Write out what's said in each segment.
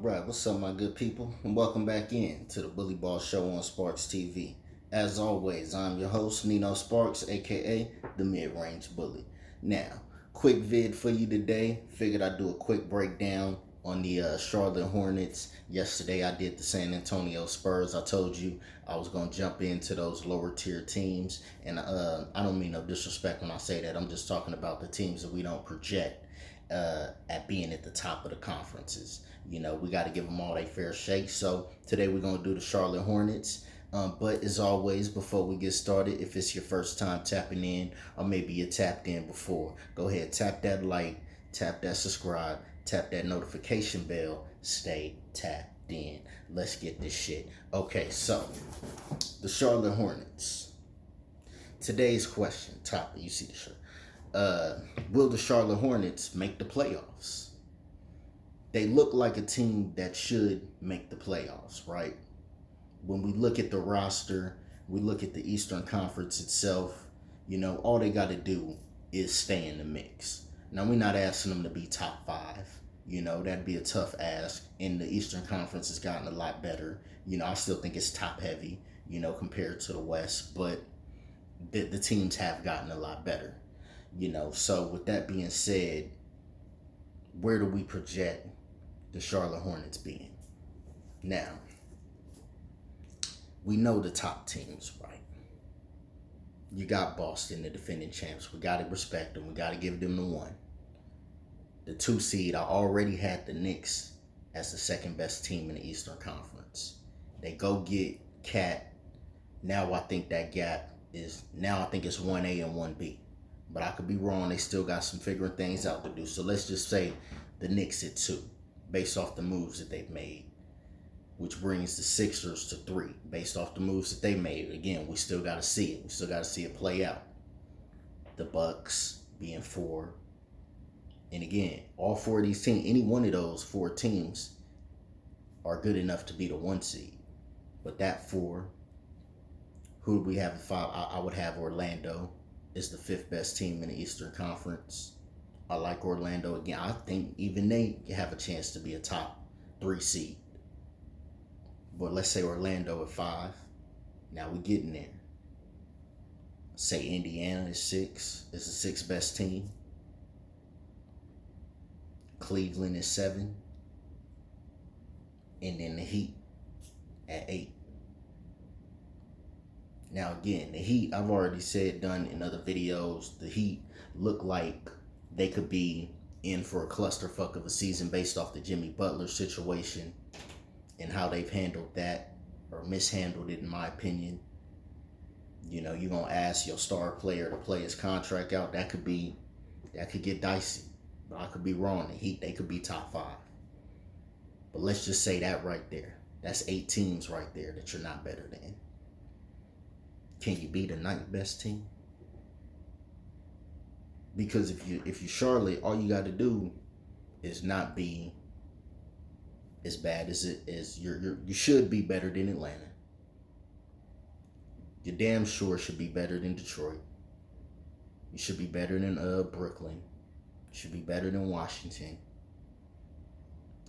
Alright, what's up, my good people? And welcome back in to the Bully Ball Show on Sparks TV. As always, I'm your host, Nino Sparks, aka the Mid-Range Bully. Now, quick vid for you today. Figured I'd do a quick breakdown on the Charlotte Hornets. Yesterday, I did the San Antonio Spurs. I told you I was going to jump into those lower tier teams. And I don't mean no disrespect when I say that. I'm just talking about the teams that we don't project at being at the top of the conferences. You know, we got to give them all their fair shake. So today we're going to do the Charlotte Hornets. But as always, before we get started, if it's your first time tapping in, or maybe you tapped in before, go ahead, tap that like, tap that subscribe, tap that notification bell, stay tapped in. Let's get this shit. Okay, so the Charlotte Hornets. Today's question, topic, you see the shirt. Will the Charlotte Hornets make the playoffs? They look like a team that should make the playoffs, right? When we look at the roster, we look at the Eastern Conference itself, you know, all they got to do is stay in the mix. Now, we're not asking them to be top five. You know, that'd be a tough ask. And the Eastern Conference has gotten a lot better. You know, I still think it's top heavy, you know, compared to the West. But the teams have gotten a lot better, you know. So with that being said, where do we project the Charlotte Hornets being? Now, we know the top teams, right? You got Boston, the defending champs. We got to respect them. We got to give them the one. The 2 seed, I already had the Knicks as the second best team in the Eastern Conference. They go get Cat. Now I think that gap is, I think it's 1A and 1B. But I could be wrong. They still got some figuring things out to do. So let's just say the Knicks at 2, based off the moves that they've made, which brings the Sixers to 3, based off the moves that they made. Again, we still got to see it. We still got to see it play out. The Bucks being 4. And again, all 4 of these teams, any one of those 4 teams are good enough to be the 1 seed. But that 4, who do we have at 5? I would have Orlando is the 5th best team in the Eastern Conference. I like Orlando. Again, I think even they have a chance to be a top 3 seed. But let's say Orlando at 5. Now we're getting there. Say Indiana is 6. Is the 6th best team. Cleveland is 7. And then the Heat at 8. Now again, the Heat, I've already said, done in other videos, the Heat look like they could be in for a clusterfuck of a season based off the Jimmy Butler situation and how they've handled that, or mishandled it, in my opinion. You know, you're going to ask your star player to play his contract out. That could get dicey. But I could be wrong. The Heat, they could be top 5. But let's just say that right there. That's 8 teams right there that you're not better than. Can you be the 9th best team? Because if you Charlotte, all you got to do is not be as bad as it is. You should be better than Atlanta. You damn sure should be better than Detroit. You should be better than Brooklyn. You should be better than Washington.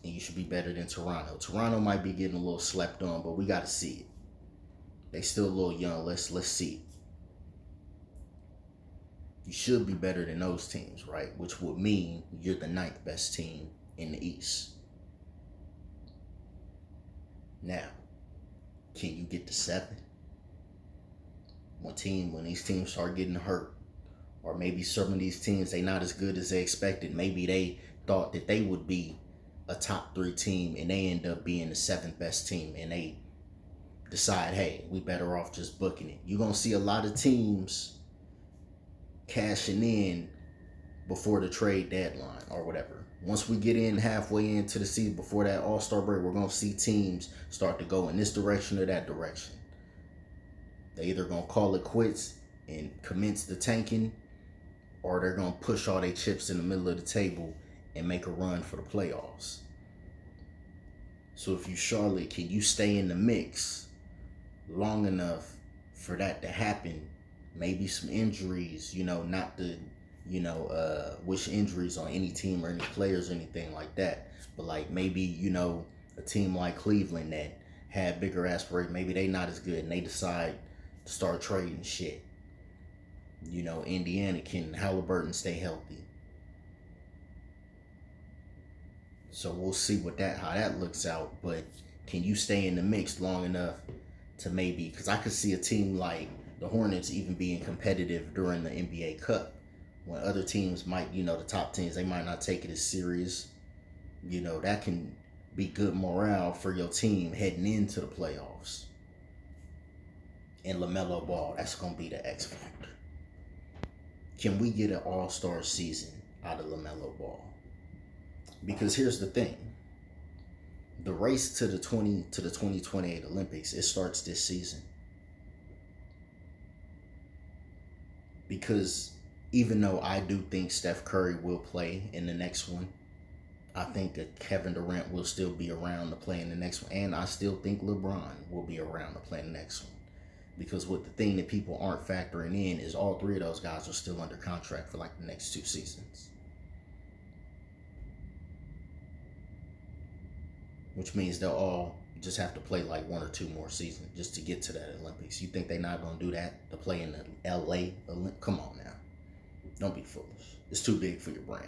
And you should be better than Toronto. Toronto might be getting a little slept on, but we got to see it. They still a little young. Let's see. You should be better than those teams, right? Which would mean you're the 9th best team in the East. Now, can you get to 7? When these teams start getting hurt, or maybe some of these teams, they not as good as they expected. Maybe they thought that they would be a top 3 team, and they end up being the 7th best team, and they decide, hey, we better off just booking it. You're going to see a lot of teams cashing in before the trade deadline or whatever. Once we get in halfway into the season, before that All-Star break, we're going to see teams start to go in this direction or that direction. They're either going to call it quits and commence the tanking, or they're going to push all their chips in the middle of the table and make a run for the playoffs. So if you Charlotte, can you stay in the mix long enough for that to happen? Maybe some injuries, you know, not to, wish injuries on any team or any players or anything like that. But like maybe, A team like Cleveland that had bigger aspirations, maybe they not as good and they decide to start trading shit. Indiana, can Halliburton stay healthy? So we'll see how that looks out. But can you stay in the mix long enough to maybe, because I could see a team like the Hornets even being competitive during the NBA Cup when other teams might, the top teams, they might not take it as serious. That can be good morale for your team heading into the playoffs. And LaMelo Ball, that's going to be the X factor. Can we get an all-star season out of LaMelo Ball? Because here's the thing. The race to the 2028 Olympics, it starts this season. Because even though I do think Steph Curry will play in the next one, I think that Kevin Durant will still be around to play in the next one. And I still think LeBron will be around to play in the next one. Because the thing that people aren't factoring in is all three of those guys are still under contract for like the next 2 seasons. Which means they'll all just have to play like 1 or 2 more seasons just to get to that Olympics. You think they're not going to do that to play in the LA Olympics? Come on now. Don't be foolish. It's too big for your brain.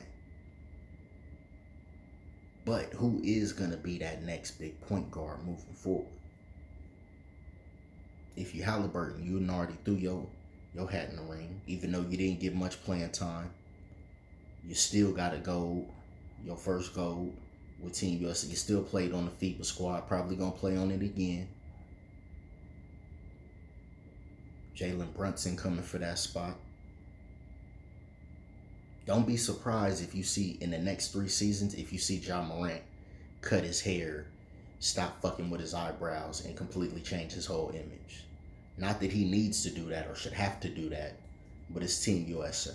But who is going to be that next big point guard moving forward? If you Halliburton, you already threw your hat in the ring. Even though you didn't get much playing time, you still got a gold, your first gold with Team USA. You still played on the FIBA squad. Probably going to play on it again. Jalen Brunson coming for that spot. Don't be surprised if you see in the next 3 seasons, if you see Ja Morant cut his hair, stop fucking with his eyebrows, and completely change his whole image. Not that he needs to do that or should have to do that, but it's Team USA.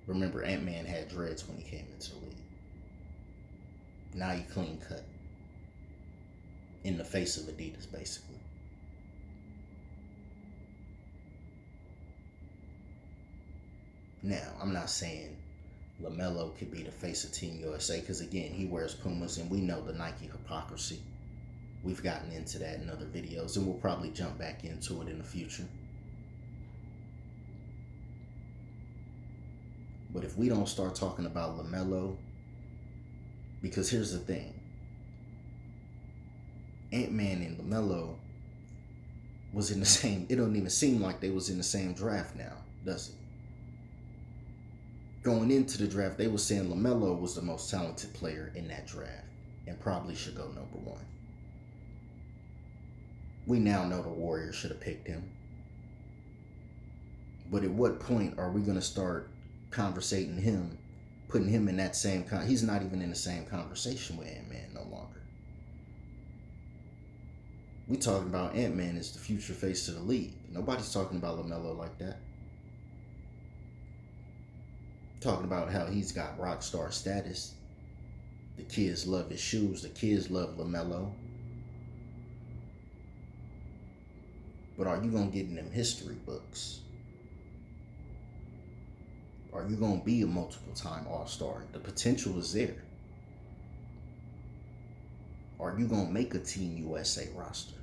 Remember, Ant-Man had dreads when he came into the league. Now he clean cut. In the face of Adidas, basically. Now, I'm not saying LaMelo could be the face of Team USA because, again, he wears Pumas and we know the Nike hypocrisy. We've gotten into that in other videos and we'll probably jump back into it in the future. But if we don't start talking about LaMelo, because here's the thing. Ant-Man and LaMelo was in the same, it don't even seem like they was in the same draft now, does it? Going into the draft, they were saying LaMelo was the most talented player in that draft and probably should go number 1. We now know the Warriors should have picked him. But at what point are we going to start conversating him, putting him in that same he's not even in the same conversation with Ant-Man no longer. We talking about Ant-Man as the future face of the league. Nobody's talking about LaMelo like that. Talking about how he's got rock star status. The kids love his shoes. The kids love LaMelo. But are you going to get in them history books? Are you going to be a multiple-time All-Star? The potential is there. Are you going to make a Team USA roster?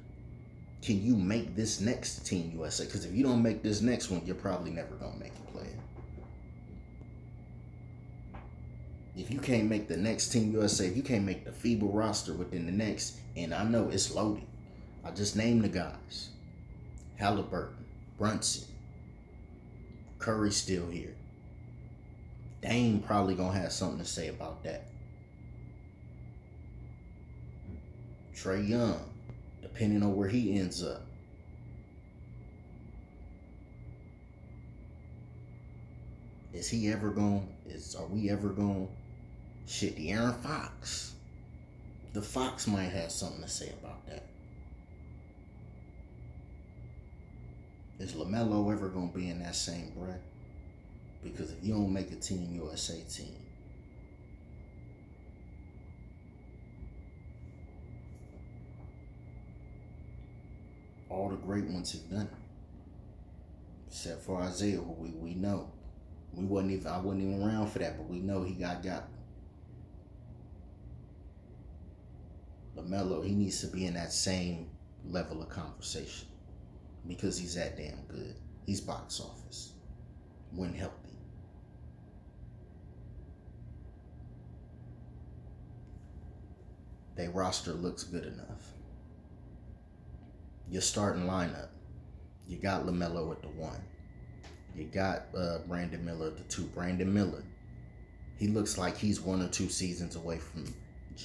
Can you make this next Team USA? Because if you don't make this next one, you're probably never going to make it, player. If you can't make the next Team USA, if you can't make the FIBA roster within the next, and I know it's loaded. I just named the guys. Halliburton, Brunson, Curry's still here. Dame probably going to have something to say about that. Trae Young, depending on where he ends up. Are we ever going? Shit, the Aaron Fox. The Fox might have something to say about that. Is LaMelo ever going to be in that same breath? Because if you don't make a Team USA team, all the great ones have done it. Except for Isaiah, who we know. I wasn't even around for that, but we know he got. LaMelo, he needs to be in that same level of conversation because he's that damn good. He's box office when healthy. Their roster looks good enough. Your starting lineup, you got LaMelo at the 1. You got Brandon Miller at the 2. Brandon Miller, he looks like he's 1 or 2 seasons away from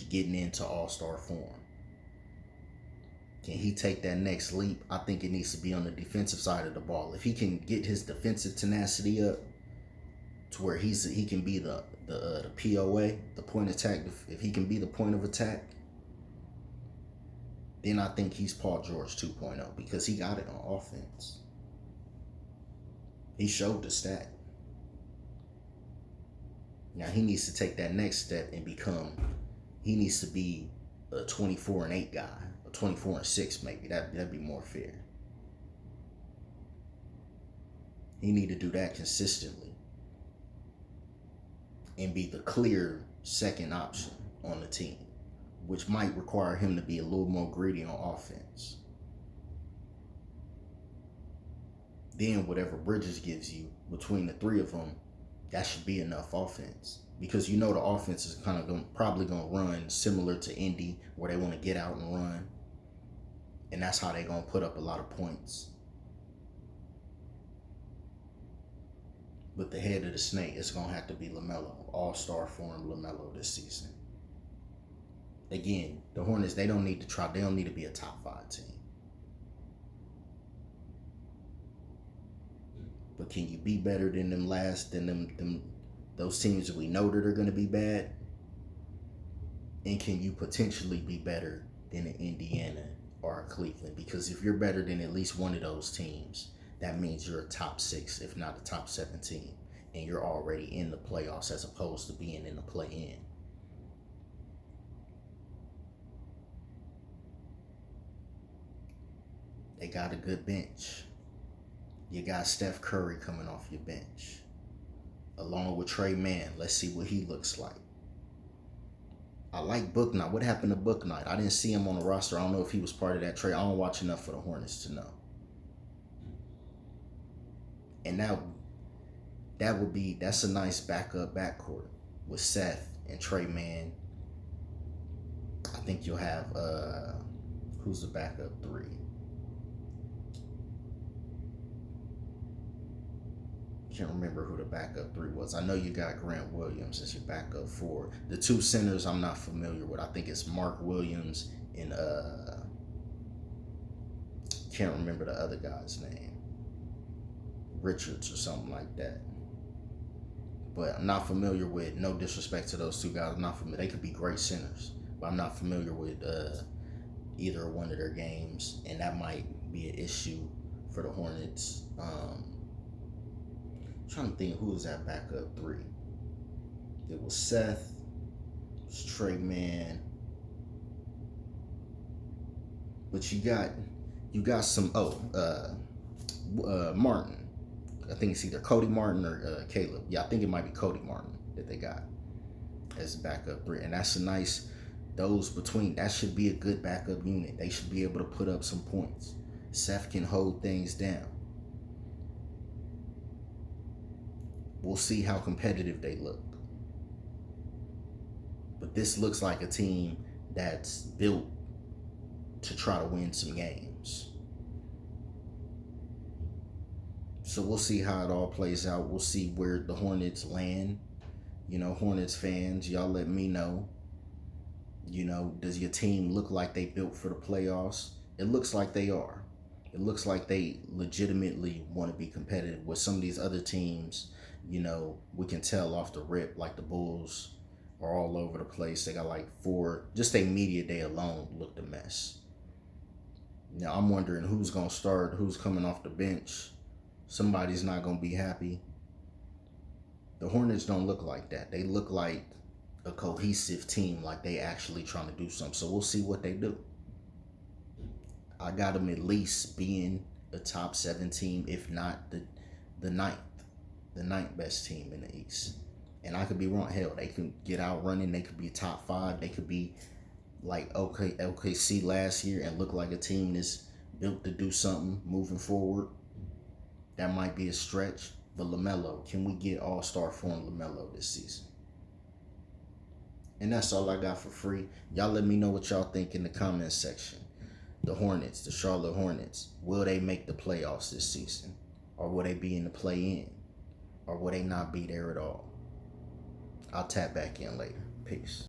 getting into all-star form. Can he take that next leap? I think it needs to be on the defensive side of the ball. If he can get his defensive tenacity up to where he can be the POA, the point attack, if he can be the point of attack, then I think he's Paul George 2.0 because he got it on offense. He showed the stat. Now he needs to take that next step and he needs to be a 24-8 guy, a 24-6 maybe. That'd be more fair. He need to do that consistently and be the clear second option on the team, which might require him to be a little more greedy on offense. Then whatever Bridges gives you between the 3 of them, that should be enough offense. Because you know the offense is probably going to run similar to Indy, where they want to get out and run. And that's how they're going to put up a lot of points. But the head of the snake is going to have to be LaMelo. All-star form LaMelo this season. Again, the Hornets, they don't need to be a top 5 team. But can you be better than those teams that we know that are going to be bad? And can you potentially be better than an Indiana or a Cleveland? Because if you're better than at least one of those teams, that means you're a top 6, if not a top 7 team. And you're already in the playoffs as opposed to being in the play-in. They got a good bench. You got Steph Curry coming off your bench. Along with Trey Mann. Let's see what he looks like. I like Bouknight. What happened to Bouknight? I didn't see him on the roster. I don't know if he was part of that trade. I don't watch enough for the Hornets to know. And that's a nice backup backcourt with Seth and Trey Mann. I think you'll have who's the backup 3? Can't remember who the backup 3 was. I know you got Grant Williams as your backup 4. The 2 centers I'm not familiar with. I think it's Mark Williams and can't remember the other guy's name. Richards or something like that. But I'm not familiar with, no disrespect to those 2 guys, I'm not familiar. They could be great centers, but I'm not familiar with either one of their games, and that might be an issue for the Hornets. Trying to think who was that backup 3. It was Seth, it was Trey Mann, but you got some Martin. I think it's either Cody Martin or Caleb. Yeah, I think it might be Cody Martin that they got as backup 3, and that's a nice. That should be a good backup unit. They should be able to put up some points. Seth can hold things down. We'll see how competitive they look. But this looks like a team that's built to try to win some games. So we'll see how it all plays out. We'll see where the Hornets land. Hornets fans, y'all let me know. Does your team look like they built for the playoffs? It looks like they are. It looks like they legitimately want to be competitive with some of these other teams. We can tell off the rip, like the Bulls are all over the place. They got like 4, just their media day alone looked a mess. Now I'm wondering who's going to start, who's coming off the bench. Somebody's not going to be happy. The Hornets don't look like that. They look like a cohesive team, like they actually trying to do something. So we'll see what they do. I got them at least being a top 7 team, if not the ninth best team in the East. And I could be wrong. Hell, they could get out running. They could be top 5. They could be, like OKC last year and look like a team that's built to do something moving forward. That might be a stretch. But LaMelo, can we get all-star form LaMelo this season? And that's all I got for free. Y'all let me know what y'all think in the comments section. The Hornets, the Charlotte Hornets, will they make the playoffs this season? Or will they be in the play-in? Or will they not be there at all? I'll tap back in later. Peace.